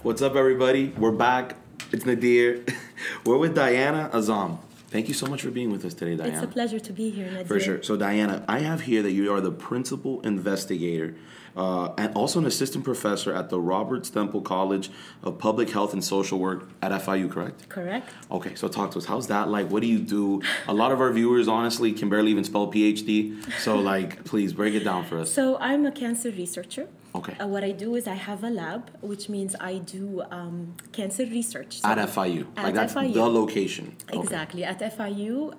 What's up, everybody? We're back. It's Nadir. We're with Diana, Azzam. Thank you so much for being with us today, Diana. It's a pleasure to be here, Nadir. For sure. So, Diana, I have here that you are the principal investigator and also an assistant professor at the Robert Stemple College of Public Health and Social Work at FIU, correct? Correct. Okay, so talk to us. How's that like? What do you do? A lot of our viewers, honestly, can barely even spell PhD. So, please break it down for us. So, I'm a cancer researcher. Okay. What I do is I have a lab, which means I do cancer research. So at FIU. That's FIU. The location. Exactly, at FIU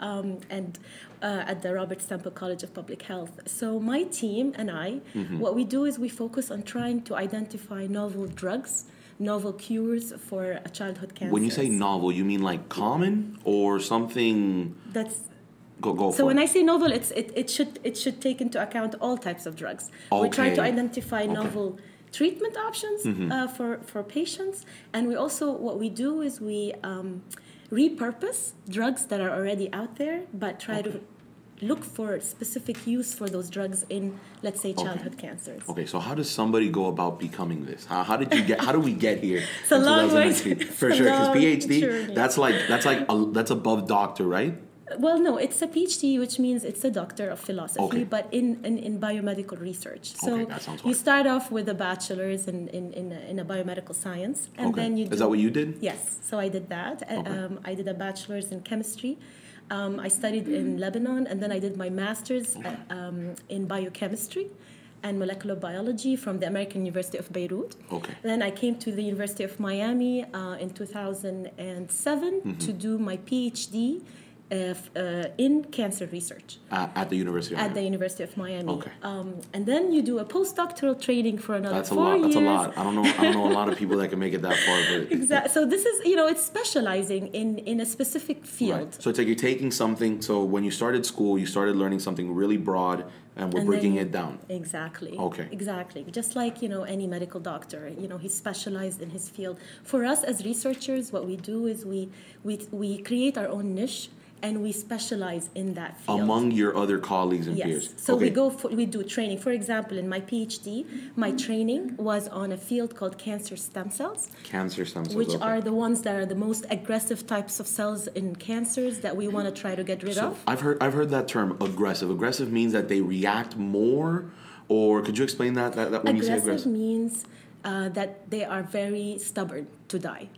and at the Robert Stemple College of Public Health. So my team and I, what we do is we focus on trying to identify novel drugs, novel cures for childhood cancer. When you say novel, you mean like common or something? That's... Go so for when it. I say novel, it should take into account all types of drugs. Okay. We try to identify novel treatment options for patients, and we also what we do is we repurpose drugs that are already out there, but try to look for specific use for those drugs in, let's say, childhood cancers. Okay, so how does somebody go about becoming this? How did you get? How do we get here? It's a long way. For sure, because PhD, journey. that's above doctor, right? Well, no, it's a PhD, which means it's a doctor of philosophy, but in biomedical research. So that sounds you hard. start off with a bachelor's in a biomedical science, and then you do... Is that what you did? Yes, so I did that. I did a bachelor's in chemistry. I studied in Lebanon, and then I did my master's in biochemistry and molecular biology from the American University of Beirut. Okay. Then I came to the University of Miami in 2007 to do my PhD in cancer research At the University of Miami. At the University of Miami. Okay. And then you do a postdoctoral training for another 4 years. That's a lot. I don't know a lot of people that can make it that far. But Exactly. So this is, it's specializing in a specific field. Right. So it's like you're taking something. So when you started school, you started learning something really broad, and we're breaking it down. Exactly. Okay. Exactly. Just like, any medical doctor, he's specialized in his field. For us as researchers, what we do is we create our own niche, and we specialize in that field. Among your other colleagues and peers. So we do training. For example, in my PhD, my training was on a field called cancer stem cells. Cancer stem cells, which are the ones that are the most aggressive types of cells in cancers that we want to try to get rid of. I've heard that term, aggressive. Aggressive means that they react more, or could you explain that when you say aggressive? Aggressive means that they are very stubborn to die.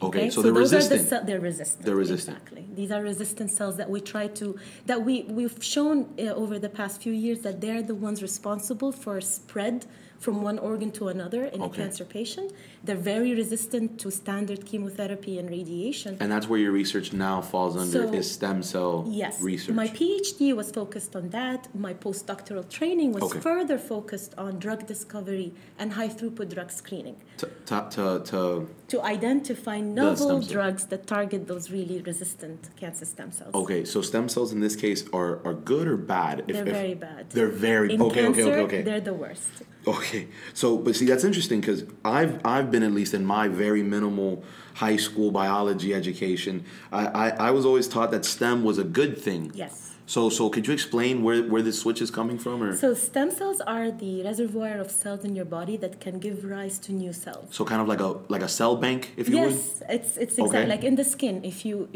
Okay, so they're resistant. They're resistant. They're resistant. Exactly. These are resistant cells that we've shown over the past few years that they're the ones responsible for spread from one organ to another in a cancer patient. They're very resistant to standard chemotherapy and radiation. And that's where your research now falls under, is stem cell research. My PhD was focused on that. My postdoctoral training was further focused on drug discovery and high-throughput drug screening. To identify novel drugs that target those really resistant cancer stem cells. Okay, so stem cells in this case are good or bad? They're very bad. They're very... In cancer, they're the worst. Okay, so, but see, that's interesting because I've been, at least in my very minimal high school biology education, I was always taught that STEM was a good thing. Yes. So could you explain where this switch is coming from? Or? So stem cells are the reservoir of cells in your body that can give rise to new cells. So kind of like a cell bank, if you would? Yes, it's exactly like in the skin. If you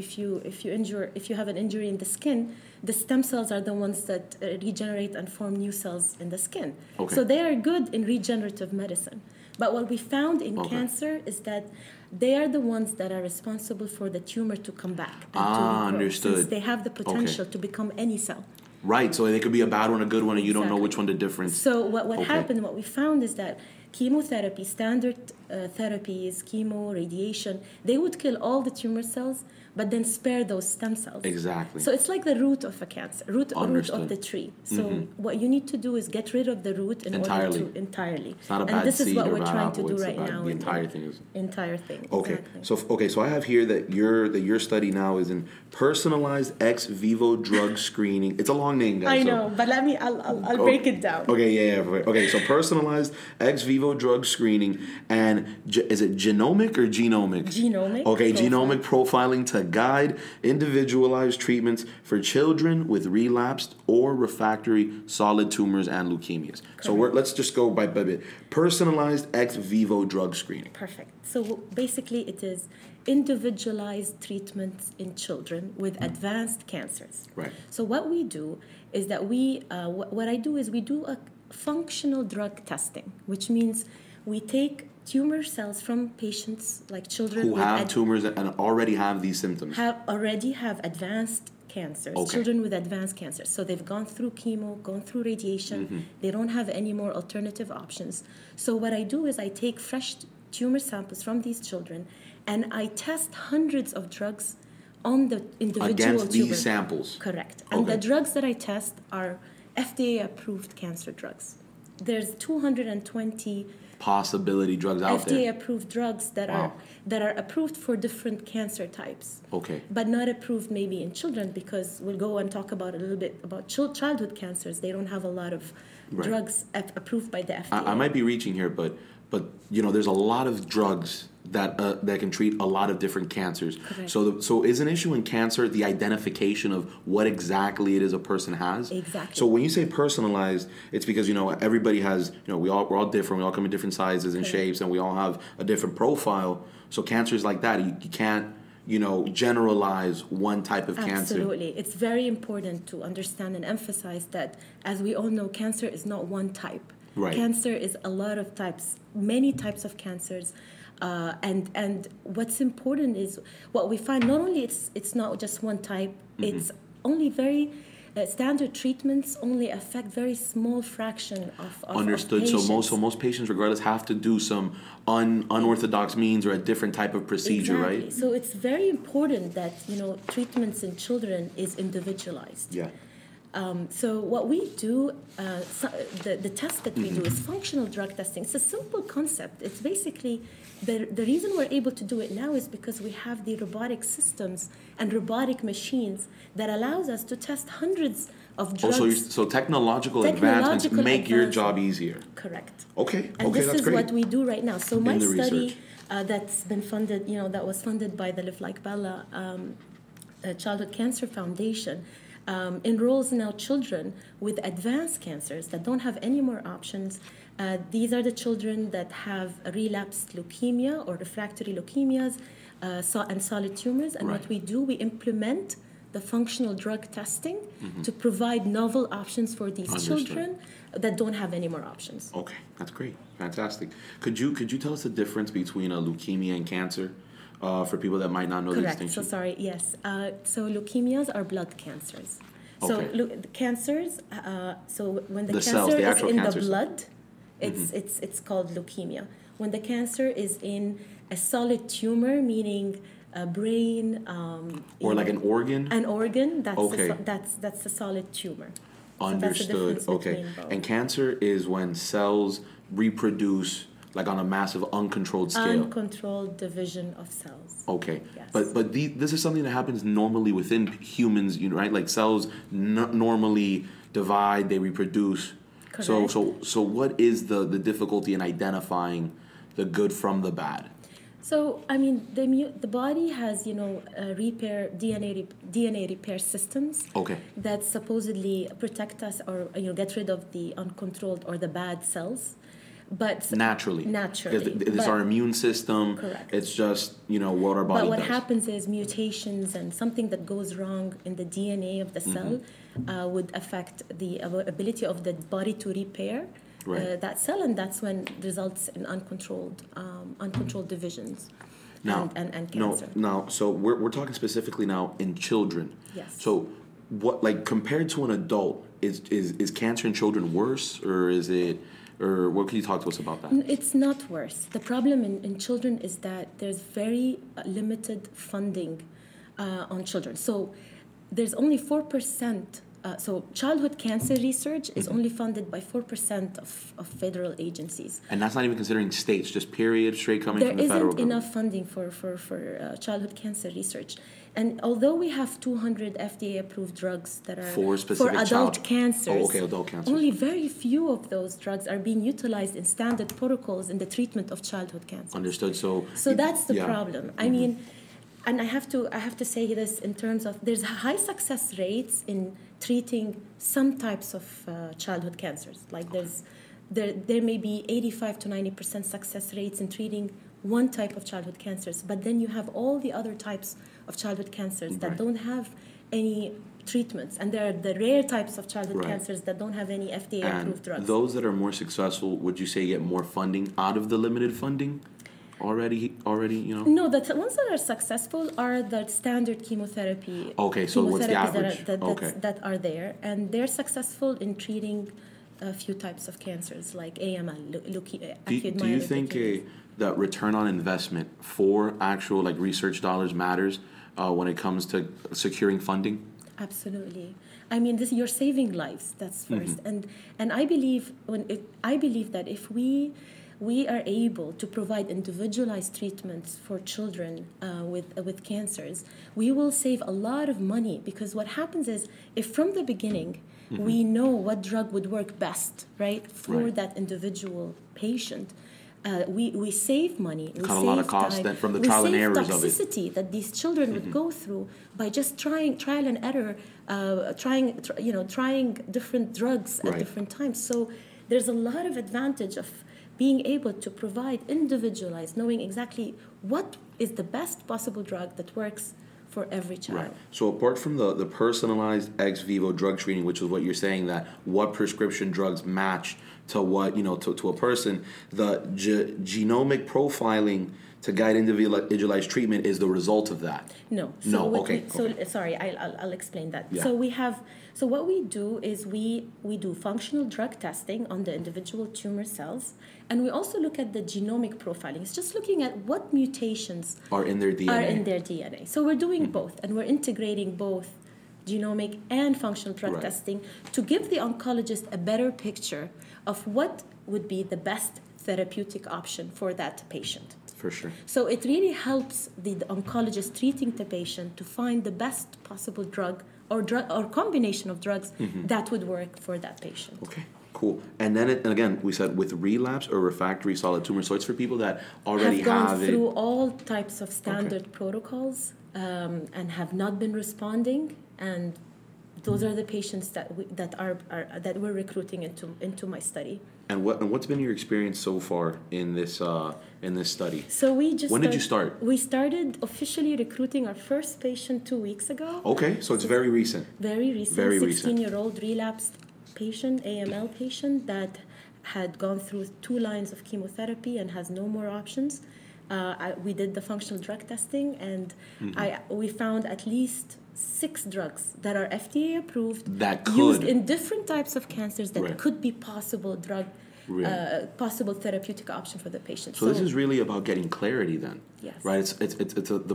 have an injury in the skin, the stem cells are the ones that regenerate and form new cells in the skin. Okay. So they are good in regenerative medicine. But what we found in cancer is that they are the ones that are responsible for the tumor to come back and to regrow, understood. since they have the potential to become any cell. Right, so they could be a bad one, a good one, and you don't know which one to difference. So what happened, what we found is that chemotherapy, standard therapies, chemo, radiation, they would kill all the tumor cells, but then spare those stem cells. Exactly. So it's like the root of a cancer, root of the tree. So what you need to do is get rid of the root in order to entirely. It's not a bad and this is seed what or we're bad trying apple, to do right now. The entire thing is. Entire thing. Okay. Exactly. So I have here that your study now is in personalized ex vivo drug screening. It's a long name, guys. I know, but I'll break it down. Okay, yeah. Okay, so personalized ex vivo vivo drug screening and is it genomic or genomic? Genomic. Okay, profile. genomic profiling to guide individualized treatments for children with relapsed or refractory solid tumors and leukemias. Correct. So let's just go by bit. Personalized ex vivo drug screening. Perfect. So basically, it is individualized treatments in children with advanced cancers. Right. So what we do is that what I do is we do a functional drug testing, which means we take tumor cells from patients like children Who have tumors and already have these symptoms. already have advanced cancers, Okay. children with advanced cancers. So they've gone through chemo, gone through radiation. They don't have any more alternative options. So what I do is I take fresh tumor samples from these children and I test hundreds of drugs on the individual Against tumor. these samples. Correct. And the drugs that I test are FDA-approved cancer drugs. There's 220 Possibility drugs out there. FDA-approved drugs that are approved for different cancer types. Okay. But not approved maybe in children, because we'll go and talk about a little bit about childhood cancers. They don't have a lot of drugs approved by the FDA. I might be reaching here, but you know, there's a lot of drugs that can treat a lot of different cancers. Correct. So is an issue in cancer the identification of what exactly it is a person has? Exactly. So when you say personalized, it's because, you know, everybody has, you know, we're all different. We all come in different sizes and shapes, and we all have a different profile. So cancers like that, you can't, you know, generalize one type of cancer. Absolutely. It's very important to understand and emphasize that, as we all know, cancer is not one type. Right. Cancer is a lot of types, many types of cancers. And what's important is what we find, not only it's not just one type, it's only very standard treatments only affect very small fraction of Understood. patients. So most patients, regardless, have to do some unorthodox means or a different type of procedure, Exactly. right? So it's very important that, you know, treatments in children is individualized. Yeah. So what we do, the test that we do is functional drug testing. It's a simple concept. It's basically, the reason we're able to do it now is because we have the robotic systems and robotic machines that allows us to test hundreds of drugs. So technological advancements make your job easier. Correct. Okay. And That's this is great. what we do right now. So my the study research. that's been funded, you know, that was funded by the Live Like Bella Childhood Cancer Foundation, enrolls now children with advanced cancers that don't have any more options. These are the children that have relapsed leukemia or refractory leukemias and solid tumors. And what we do, we implement the functional drug testing to provide novel options for these children that don't have any more options. Okay, that's great. Fantastic. Could you tell us the difference between a leukemia and cancer? For people that might not know the distinction. So sorry, yes. So leukemias are blood cancers. So cancers, so when the cancer is in the blood, it's called leukemia. When the cancer is in a solid tumor, meaning a brain, or like an organ? An organ, that's a solid tumor. Understood. So okay. And cancer is when cells reproduce like on a massive uncontrolled scale. Uncontrolled division of cells. Okay. Yes. But this is something that happens normally within humans, you know, right? Like cells normally divide, they reproduce. Correct. So what is the difficulty in identifying the good from the bad? So I mean, the body has, you know, DNA repair systems. Okay. That supposedly protect us or, you know, get rid of the uncontrolled or the bad cells. But naturally, because it's our immune system. Correct. It's just, you know, what our body does. But what happens is mutations and something that goes wrong in the DNA of the cell would affect the ability of the body to repair that cell, and that's when results in uncontrolled divisions and cancer. No. So we're talking specifically now in children. Yes. So what, like, compared to an adult, is cancer in children worse, or is it? Or what can you talk to us about that? It's not worse. The problem in children is that there's very limited funding on children. So there's only 4% so childhood cancer research is only funded by 4% of federal agencies. And that's not even considering states, just period, straight coming from the federal There government. isn't enough funding for childhood cancer research. And although we have 200 FDA-approved drugs that are for adult cancers, adult cancers, only very few of those drugs are being utilized in standard protocols in the treatment of childhood cancer. Understood. So that's the problem. I mean, and I have to say this in terms of there's high success rates in treating some types of childhood cancers. Like there may be 85 to 90% success rates in treating one type of childhood cancers, but then you have all the other types of childhood cancers that don't have any treatments, and there are the rare types of childhood cancers that don't have any FDA-approved drugs. Those that are more successful, would you say, get more funding out of the limited funding already? No, the ones that are successful are the standard chemotherapy. Okay, so what's the average? That are there, and they're successful in treating a few types of cancers like AML, leukemia. Do you think that return on investment for actual like research dollars matters when it comes to securing funding? Absolutely. I mean, you're saving lives. That's first, and I believe that if we are able to provide individualized treatments for children with cancers, we will save a lot of money, because what happens is if from the beginning we know what drug would work best, right, for that individual patient. We save money. We cut save a lot of costs then from the trial and errors of it. We save toxicity that these children would go through by just trial and error, trying different drugs at different times. So there's a lot of advantage of being able to provide individualized, knowing exactly what is the best possible drug that works for every child. Right. So apart from the personalized ex vivo drug screening, which is what you're saying, that what prescription drugs match to what, to a person, the genomic profiling to guide individualized treatment is the result of that. No. Sorry, I'll explain that. Yeah. So what we do is we do functional drug testing on the individual tumor cells, and we also look at the genomic profiling. It's just looking at what mutations are in their DNA. So we're doing both, and we're integrating both genomic and functional drug testing to give the oncologist a better picture of what would be the best therapeutic option for that patient. For sure. So it really helps the oncologist treating the patient to find the best possible drug or combination of drugs that would work for that patient. Okay, cool. And then again, we said with relapse or refractory solid tumor, so it's for people that already have gone through all types of standard protocols and have not been responding, and those are the patients that we're recruiting into my study. And what's been your experience so far in this study? So when did you start? We started officially recruiting our first patient 2 weeks ago. Okay, so it's very recent. Very recent. 16-year-old relapsed patient, AML patient that had gone through 2 lines of chemotherapy and has no more options. We did the functional drug testing, and we found at least 6 drugs that are FDA approved, that used in different types of cancers that could be possible possible therapeutic option for the patient. So this is really about getting clarity then. Yes. Right? It's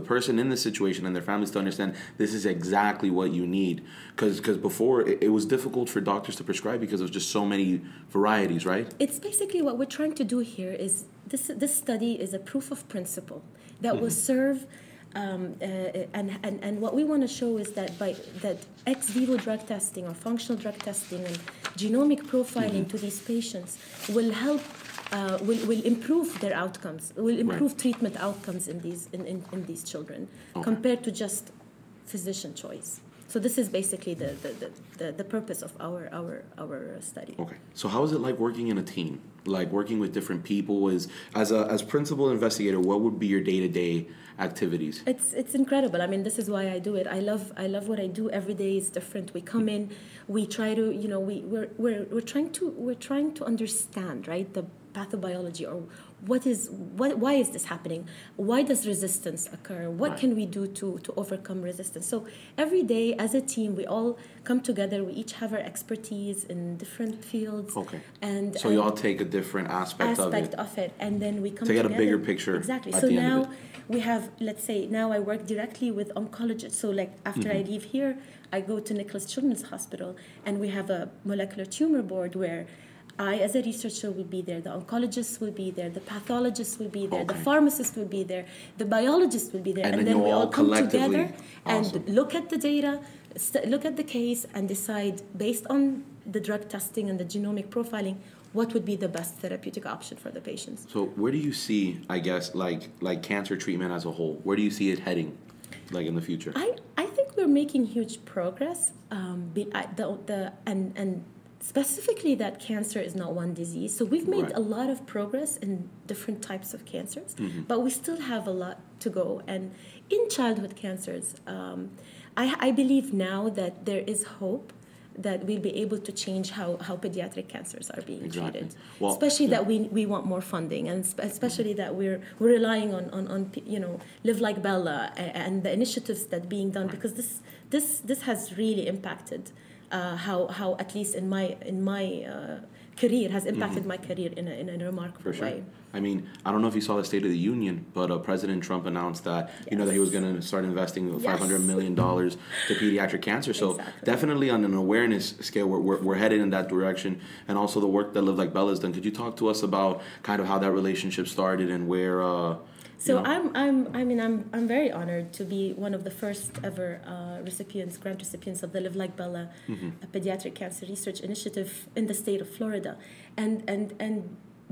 the person in this situation and their families to understand this is exactly what you need. Because before it was difficult for doctors to prescribe because there's just so many varieties, right? It's basically what we're trying to do here is this study is a proof of principle that will serve. And what we want to show is that that ex vivo drug testing or functional drug testing and genomic profiling to these patients will help, will improve their outcomes, will improve treatment outcomes in these children compared to just physician choice. So this is basically the purpose of our study. Okay. So how is it like working in a team? Like working with different people as principal investigator, what would be your day-to-day activities? It's incredible. I mean, this is why I do it. I love what I do. Every day is different. We come in, we try to, we're trying to understand, right, the pathobiology or why is this happening? Why does resistance occur? What Right. can we do to overcome resistance? So every day as a team, we all come together. We each have our expertise in different fields. Okay. And So you all take a different aspect of it, and then we come to get together. a bigger picture. Exactly. At So the end now of it. we have, let's say, now I work directly with oncologists. So like after I leave here, I go to Nicholas Children's Hospital, and we have a molecular tumor board where I, as a researcher, will be there. The oncologists will be there. The pathologists will be there. The pharmacist will be there. The biologist will be there. And then we you all come collectively- together Awesome. and look at the data, look at the case, and decide based on the drug testing and the genomic profiling what would be the best therapeutic option for the patients. So where do you see, I guess, like cancer treatment as a whole? Where do you see it heading, like in the future? I think we're making huge progress. And specifically that cancer is not one disease. So we've made Right. a lot of progress in different types of cancers, but we still have a lot to go. And in childhood cancers, I believe now that there is hope that we'll be able to change how pediatric cancers are being treated. Well, especially that we want more funding, and especially that we're relying on Live Like Bella and the initiatives that being done, because this has really impacted how at least in my career has impacted my career in a remarkable way. I mean, I don't know if you saw the State of the Union, but President Trump announced that that he was going to start investing $500 million to pediatric cancer. So Exactly. definitely on an awareness scale, we're headed in that direction, and also the work that Live Like Bella has done. Could you talk to us about kind of how that relationship started and where? So I'm very honored to be one of the first ever grant recipients of the Live Like Bella Pediatric Cancer Research Initiative in the state of Florida, and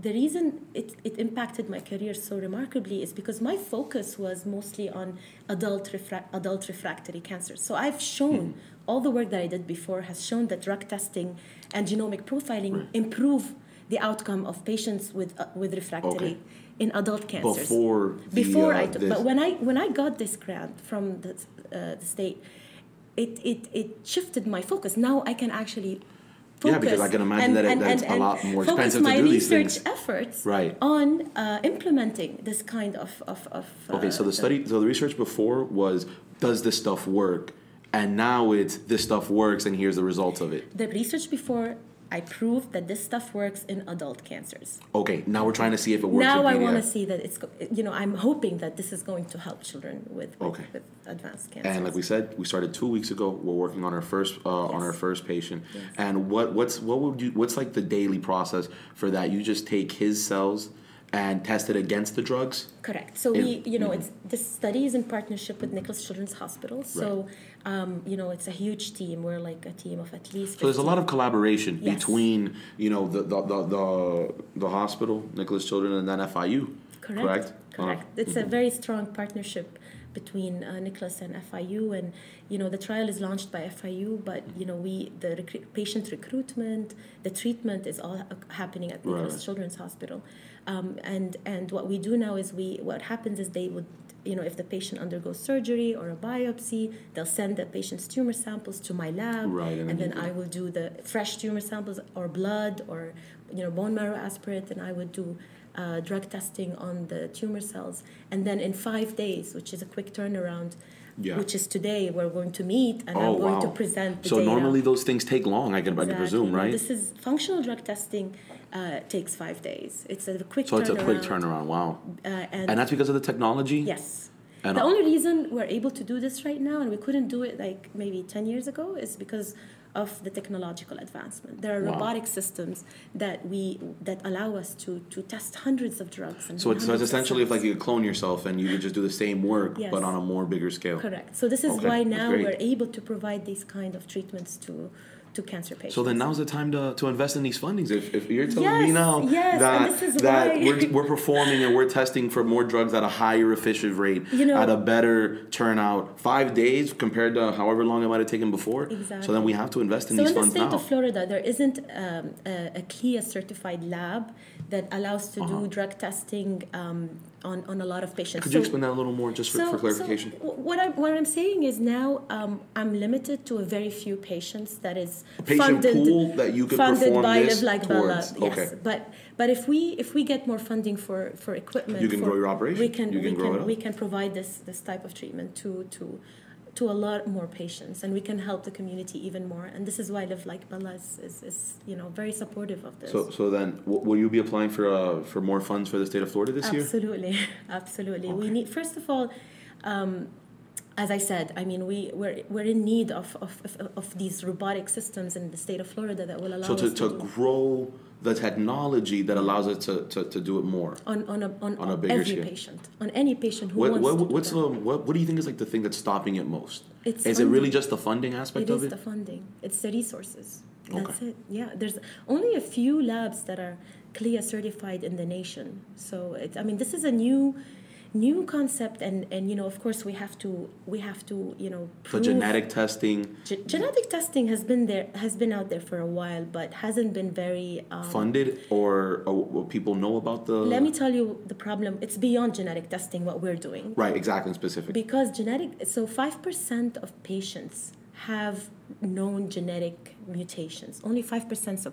the reason it impacted my career so remarkably is because my focus was mostly on adult refractory cancers. So I've shown all the work that I did before has shown that drug testing and genomic profiling improve the outcome of patients with refractory in adult cancers. But when I got this grant from the state, it shifted my focus. Now I can actually focus because I can imagine that's a lot more expensive to do these things. Focus my research efforts Right. on implementing this kind of Okay, so the research before was, does this stuff work? And now it's, this stuff works, and here's the results of it. The research before, I proved that this stuff works in adult cancers. Okay, now we're trying to see if it works Now in I want to pediatric. see that it's, I'm hoping that this is going to help children with advanced cancers. And like we said, we started 2 weeks ago. We're working on our first patient. Yes. And what's like the daily process for that? You just take his cells and test it against the drugs? Correct. So this study is in partnership with Nicholas Children's Hospital. So, it's a huge team. We're like a team of at least 15. So there's a lot of collaboration Yes. between, the hospital, Nicholas Children, and then FIU. Correct? It's a very strong partnership between Nicholas and FIU, and the trial is launched by FIU, but the patient recruitment, the treatment is all happening at Nicholas Children's Hospital, and what we do now is what happens is they would, if the patient undergoes surgery or a biopsy, they'll send the patient's tumor samples to my lab, and then I will do the fresh tumor samples or blood or bone marrow aspirate, and I would do drug testing on the tumor cells, and then in 5 days, which is a quick turnaround, which is today, we're going to meet and I'm going to present the data. So normally those things take long, I can presume, right? This is functional drug testing takes 5 days. It's a quick turnaround. So it's a quick turnaround, wow. And that's because of the technology? Yes. And the only reason we're able to do this right now, and we couldn't do it like maybe 10 years ago, is because of the technological advancement. There are robotic systems that allow us to test hundreds of drugs. And so it's essentially if you could clone yourself and you could just do the same work, but on a more bigger scale. Correct. So this is why now we're able to provide these kind of treatments to cancer patients. So then now's the time to invest in these fundings. If you're telling me now that we're performing and we're testing for more drugs at a higher efficient rate, at a better turnout, 5 days compared to however long it might have taken before. Exactly. So then we have to invest in these funds now. So in the state of Florida, there isn't a CLIA certified lab that allows to do drug testing on a lot of patients. Could you explain that a little more, just for clarification? So what I'm saying is now I'm limited to a very few patients that is a patient pool that you could perform by this Live Like Bella. towards. Yes, Okay. but if we get more funding for equipment, you can grow your operation. We can provide this type of treatment to a lot more patients, and we can help the community even more. And this is why Live Like Bella is very supportive of this. So then, will you be applying for more funds for the state of Florida this year? Absolutely. Okay. We need, first of all, as I said, I mean, we're in need of these robotic systems in the state of Florida that will allow us to grow the technology that allows us to do it more on a bigger every scale. patient, on any patient who wants to do that. What do you think is like the thing that's stopping it most? It's is funding. it really just the funding aspect of it? It is the funding. It's the resources. That's Okay. it. Yeah, there's only a few labs that are CLIA certified in the nation. So this is a new concept, and of course we have to prove. The genetic testing. Genetic testing has been out there for a while, but hasn't been very funded, or people know about the. Let me tell you the problem. It's beyond genetic testing what we're doing. Right, exactly, specific. Because 5% of patients have known genetic mutations. Only 5% of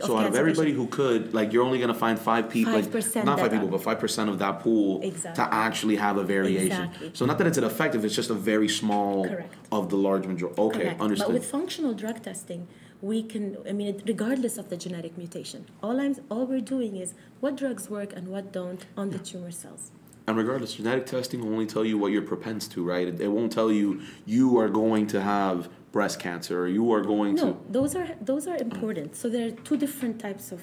so out of everybody who could, like, you're only going to find 5 people, 5% not 5 people, but 5% of that pool Exactly. to actually have a variation. Exactly. So not that it's ineffective, it's just a very small Correct. of the large majority. Okay, Correct. understood. But with functional drug testing, we can, regardless of the genetic mutation, all we're doing is what drugs work and what don't on the tumor cells. And regardless, genetic testing will only tell you what you're propense to, right? It won't tell you are going to have breast cancer, or you are going to. No, those are important. So there are two different types of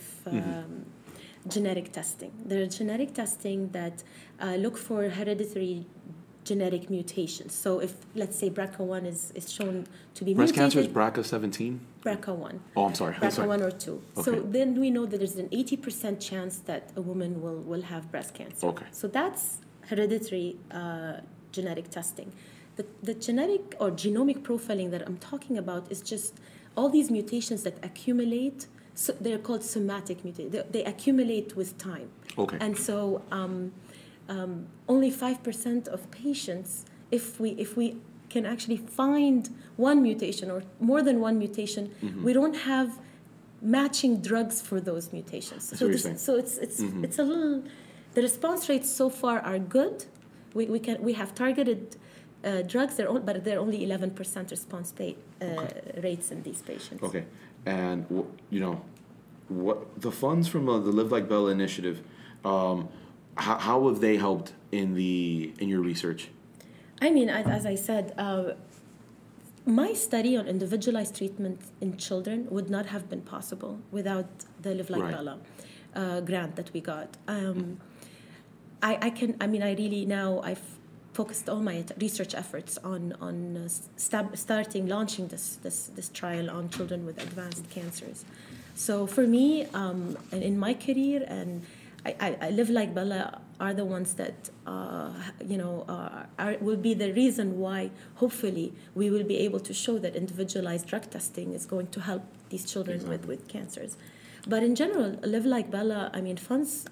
genetic testing. There's genetic testing that look for hereditary genetic mutations. So if, let's say, BRCA1 is shown to be breast mutated. cancer is BRCA17? BRCA1. Oh, I'm sorry. BRCA1 or 2. Okay. So then we know that there's an 80% chance that a woman will have breast cancer. Okay. So that's hereditary genetic testing. The genetic or genomic profiling that I'm talking about is just all these mutations that accumulate. So they're called somatic mutations. They accumulate with time. Okay. And so only 5% of patients, if we can actually find one mutation or more than one mutation, we don't have matching drugs for those mutations. So it's a little. The response rates so far are good. We have targeted drugs, but they're only 11% response rates in these patients. Okay, and what the funds from the Live Like Bella initiative, how have they helped in your research? I mean, as I said, my study on individualized treatment in children would not have been possible without the Live Like Bella grant that we got. I've focused all my research efforts on launching this trial on children with advanced cancers. So for me, and in my career, and I Live Like Bella are the ones that will be the reason why hopefully we will be able to show that individualized drug testing is going to help these children with cancers. But in general, Live Like Bella, funds.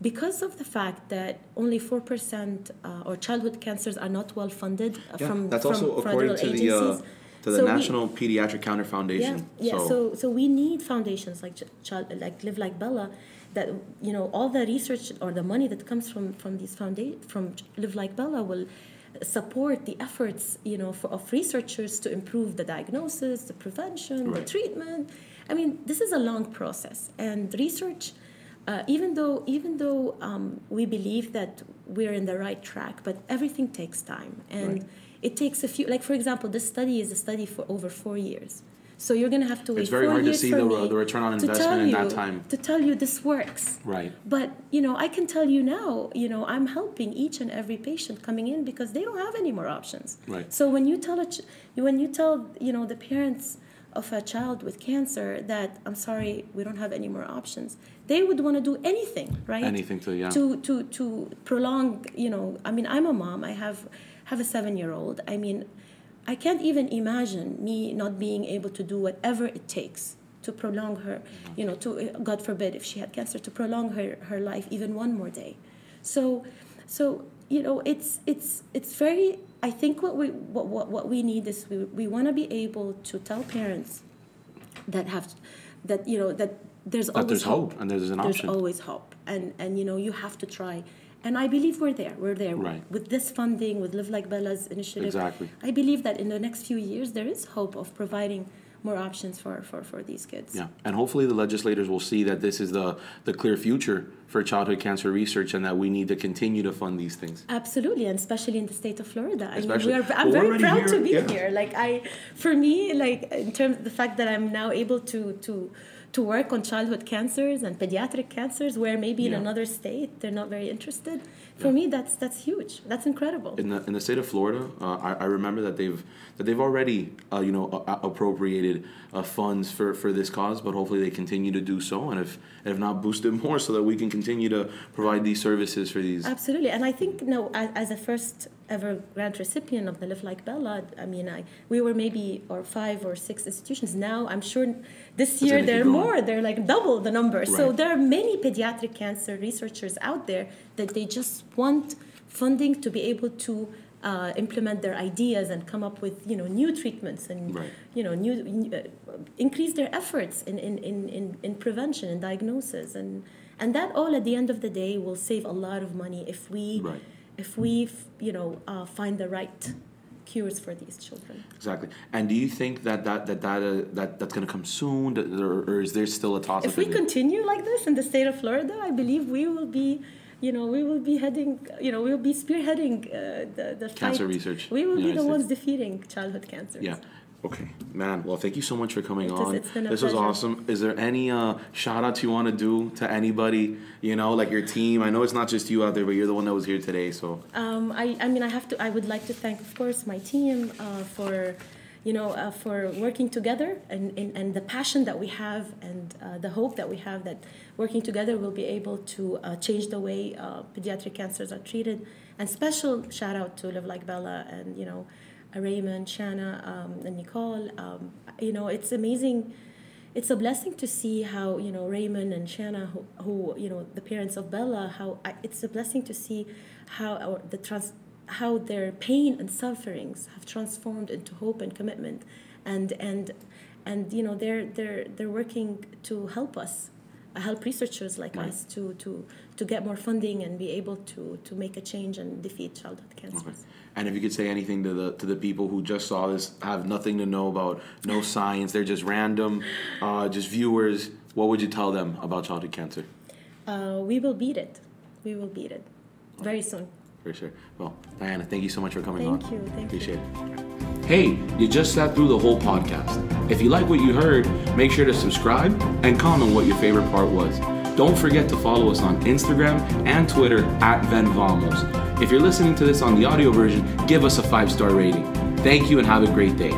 Because of the fact that only 4% or childhood cancers are not well funded from also federal according agencies. to the National Pediatric Counter Foundation. So we need foundations like Live Like Bella, that all the research or the money that comes from Live Like Bella will support the efforts of researchers to improve the diagnosis, the prevention, the treatment. This is a long process, and research. Even though we believe that we're in the right track, but everything takes time, and it takes a few. Like, for example, this study is a study for over 4 years, so you're going to have to wait. It's very 4 hard to years see for the return on investment in that time. To tell you this works, right? But I can tell you now, I'm helping each and every patient coming in because they don't have any more options. Right. So when you tell the parents of a child with cancer that, I'm sorry, we don't have any more options, they would want to do anything, right? Anything to prolong, I'm a mom. I have a 7-year-old. I can't even imagine me not being able to do whatever it takes to prolong her, to God forbid if she had cancer, to prolong her life even one more day. So it's very. I think what we need is we want to be able to tell parents that there's always hope and there's an option. There's always hope, and you have to try. And I believe we're there. Right. With this funding, with Live Like Bella's initiative. Exactly. I believe that in the next few years there is hope of providing more options for these kids. Yeah, and hopefully the legislators will see that this is the clear future for childhood cancer research, and that we need to continue to fund these things. Absolutely, and especially in the state of Florida. I'm Well, very proud to be yeah. here. For me, in terms of the fact that I'm now able to work on childhood cancers and pediatric cancers, where maybe in another state they're not very interested. For me, that's huge. That's incredible. In the state of Florida, I remember that they've already appropriated funds for this cause, but hopefully they continue to do so, and if not, boost it more so that we can continue to provide these services for these. Absolutely, and I think as a first ever grant recipient of the Live Like Bella, we were maybe 5 or 6 institutions. Now I'm sure this year there are more. They're like double the number. Right. So there are many pediatric cancer researchers out there that they just want funding to be able to implement their ideas and come up with new treatments and increase their efforts in prevention and diagnosis, and that all at the end of the day will save a lot of money if we find the right cures for these children. Exactly. And do you think that's going to come soon, or is there still a toss-up? If we continue like this in the state of Florida, I believe we will be heading, we will be spearheading the cancer fight. research. We will be the ones defeating childhood cancers. Yeah. Okay, man. Well, thank you so much for coming on. It's been a This pleasure. was awesome. Is there any shout-outs you want to do to anybody, like your team? I know it's not just you out there, but you're the one that was here today, so. I would like to thank, of course, my team for working together and the passion that we have and the hope that we have that working together we'll be able to change the way pediatric cancers are treated. And special shout out to Live Like Bella and, Raymond, Shanna, and Nicole. It's amazing. It's a blessing to see how, Raymond and Shanna, who the parents of Bella, it's a blessing to see how how their pain and sufferings have transformed into hope and commitment, and they're working to help us, help researchers like us to get more funding and be able to make a change and defeat childhood cancers. Okay. And if you could say anything to the people who just saw this, have nothing to know about, no science, they're just random, just viewers, what would you tell them about childhood cancer? We will beat it. We will beat it very soon. For sure. Well, Diana, thank you so much for coming on. Thank you. Appreciate it. Hey, you just sat through the whole podcast. If you like what you heard, make sure to subscribe and comment what your favorite part was. Don't forget to follow us on Instagram and Twitter @Ven Vamos. If you're listening to this on the audio version, give us a 5-star rating. Thank you and have a great day.